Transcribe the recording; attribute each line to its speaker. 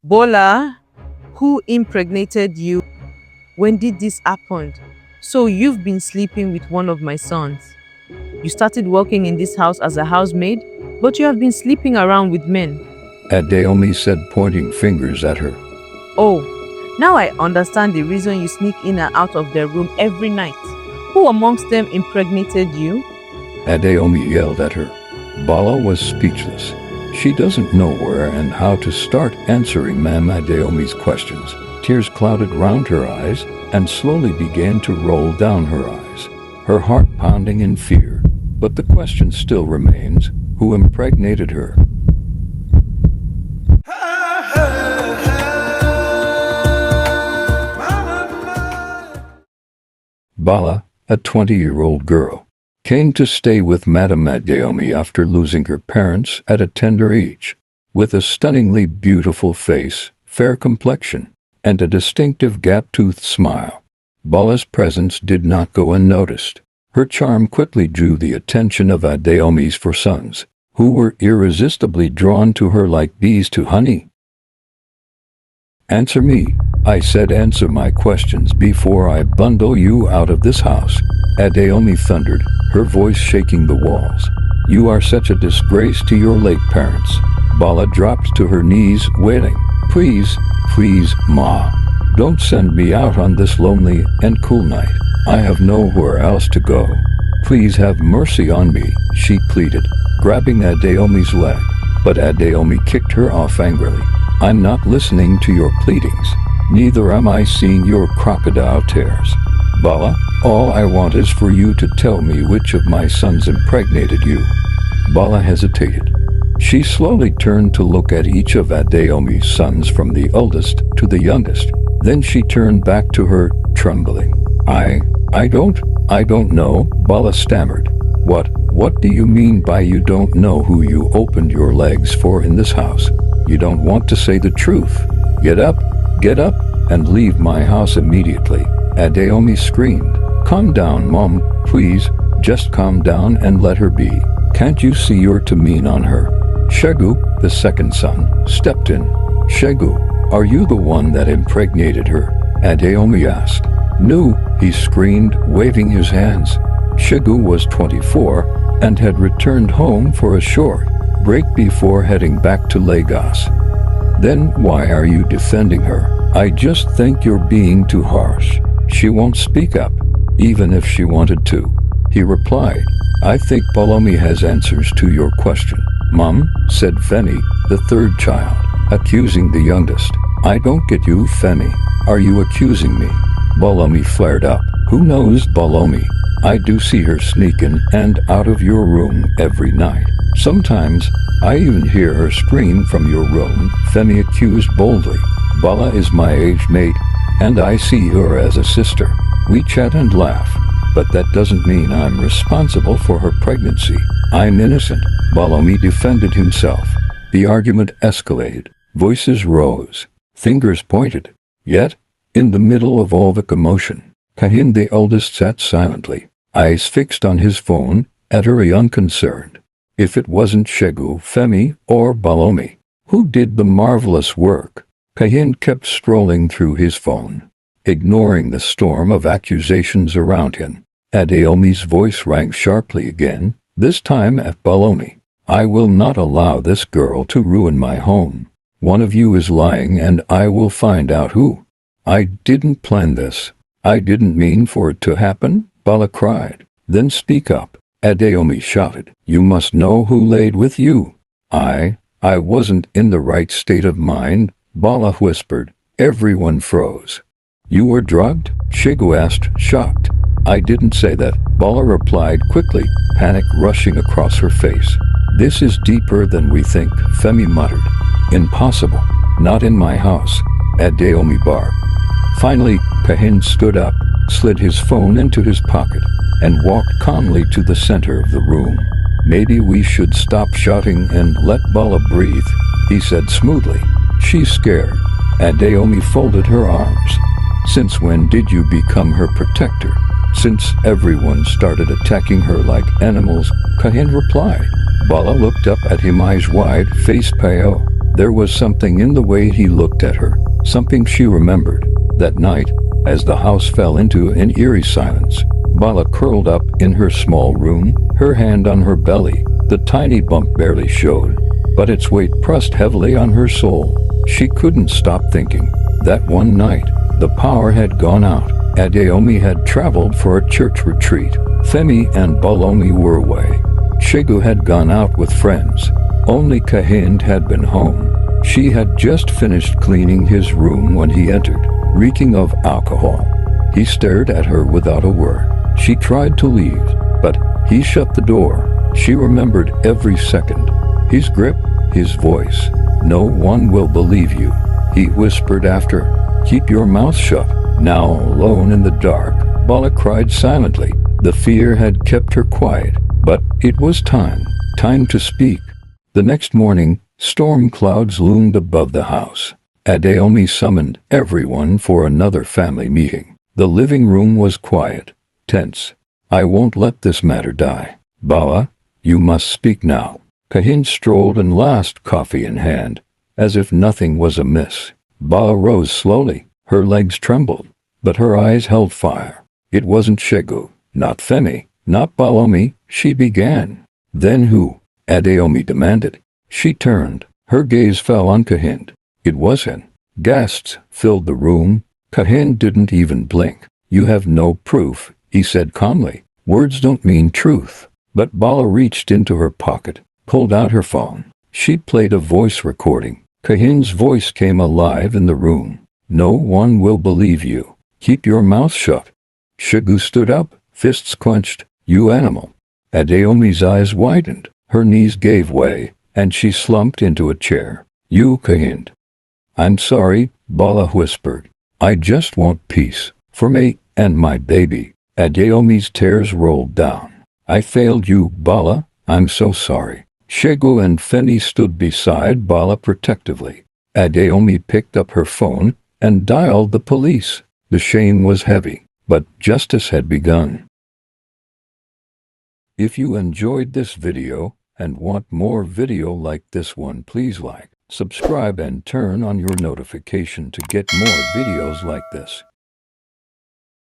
Speaker 1: Bola, who impregnated you? When did this happen? So you've been sleeping with one of my sons. You started working in this house as a housemaid, but you have been sleeping around with men.
Speaker 2: Adaomi said, pointing fingers at her.
Speaker 1: Oh, now I understand the reason you sneak in and out of their room every night. Who amongst them impregnated you?
Speaker 2: Adaomi yelled at her. Bolla was speechless. She doesn't know where and how to start answering Madam Adaomi's questions. Tears clouded round her eyes and slowly began to roll down her eyes, her heart pounding in fear. But the question still remains, who impregnated her? Bolla, a 20-year-old girl, came to stay with Madam Adaomi after losing her parents at a tender age. With a stunningly beautiful face, fair complexion, and a distinctive gap-toothed smile, Bolla's presence did not go unnoticed. Her charm quickly drew the attention of Adaomi's four sons, who were irresistibly drawn to her like bees to honey. "Answer me," I said. "Answer my questions before I bundle you out of this house," Adaomi thundered, her voice shaking the walls. "You are such a disgrace to your late parents." Bolla dropped to her knees, wailing. "Please, please, Ma. Don't send me out on this lonely and cool night. I have nowhere else to go. Please have mercy on me," she pleaded, grabbing Adaomi's leg. But Adaomi kicked her off angrily. "I'm not listening to your pleadings. Neither am I seeing your crocodile tears. Bolla, all I want is for you to tell me which of my sons impregnated you." Bolla hesitated. She slowly turned to look at each of Adaomi's sons from the eldest to the youngest. Then she turned back to her, trembling. I don't know," Bolla stammered. What do you mean by you don't know who you opened your legs for in this house? You don't want to say the truth. Get up, and leave my house immediately," Adaomi screamed. "Calm down, Mom, please, just calm down and let her be. Can't you see you're too mean on her?" Shegu, the second son, stepped in. "Shegu, are you the one that impregnated her?" Adaomi asked. "No," he screamed, waving his hands. Shegu was 24 and had returned home for a short break before heading back to Lagos. "Then why are you defending her?" "I just think you're being too harsh. She won't speak up, even if she wanted to," he replied. "I think Balomi has answers to your question." "Mom," said Femi, the third child, accusing the youngest. "I don't get you, Femi. Are you accusing me?" Balomi flared up. "Who knows, Balomi? I do see her sneak in and out of your room every night. Sometimes I even hear her scream from your room," Femi accused boldly. "Bolla is my age mate, and I see her as a sister. We chat and laugh, but that doesn't mean I'm responsible for her pregnancy. I'm innocent." Balomi defended himself. The argument escalated. Voices rose. Fingers pointed. Yet, in the middle of all the commotion, Kahin the eldest sat silently, eyes fixed on his phone, utterly unconcerned. If it wasn't Shegu, Femi, or Balomi, who did the marvelous work? Kahin kept scrolling through his phone, ignoring the storm of accusations around him. Adaomi's voice rang sharply again, this time at Balomi. "I will not allow this girl to ruin my home. One of you is lying and I will find out who." "I didn't plan this. I didn't mean for it to happen," Bolla cried. "Then speak up," Adaomi shouted. "You must know who laid with you." I wasn't in the right state of mind," Bolla whispered. Everyone froze. "You were drugged?" Shegu asked, shocked. "I didn't say that," Bolla replied quickly, panic rushing across her face. "This is deeper than we think," Femi muttered. "Impossible. Not in my house," Adaomi barked. Finally, Kahin stood up, slid his phone into his pocket, and walked calmly to the center of the room. "Maybe we should stop shouting and let Bolla breathe," he said smoothly. "She's scared." Adaomi folded her arms. "Since when did you become her protector?" "Since everyone started attacking her like animals," Kahin replied. Bolla looked up at him, eyes wide, face pale. There was something in the way he looked at her, something she remembered. That night, as the house fell into an eerie silence, Bolla curled up in her small room, her hand on her belly. The tiny bump barely showed, but its weight pressed heavily on her soul. She couldn't stop thinking. That one night, the power had gone out. Adaomi had traveled for a church retreat. Femi and Balomi were away. Shegu had gone out with friends. Only Kahind had been home. She had just finished cleaning his room when he entered, reeking of alcohol. He stared at her without a word. She tried to leave, but he shut the door. She remembered every second. His grip, his voice. "No one will believe you," he whispered after. "Keep your mouth shut." Now alone in the dark, Bolla cried silently. The fear had kept her quiet, but it was time to speak. The next morning, storm clouds loomed above the house. Adaomi summoned everyone for another family meeting. The living room was quiet, tense. "I won't let this matter die. Bolla, you must speak now." Kahin strolled in last, coffee in hand, as if nothing was amiss. Bolla rose slowly. Her legs trembled, but her eyes held fire. "It wasn't Shegu, not Femi, not Balomi," she began. "Then who?" Adaomi demanded. She turned. Her gaze fell on Kahind. "It was him." Gasps filled the room. Kahind didn't even blink. "You have no proof," he said calmly. "Words don't mean truth." But Bolla reached into her pocket, pulled out her phone. She played a voice recording. Kahind's voice came alive in the room. "No one will believe you. Keep your mouth shut." Shegu stood up, fists clenched. "You animal." Adaomi's eyes widened. Her knees gave way, and she slumped into a chair. "You, Kahind." "I'm sorry," Bolla whispered. "I just want peace. For me and my baby." Adaomi's tears rolled down. "I failed you, Bolla. I'm so sorry." Shegu and Feni stood beside Bolla protectively. Adaomi picked up her phone and dialed the police. The shame was heavy, but justice had begun. If you enjoyed this video and want more video like this one, please like, subscribe and turn on your notification to get more videos like this.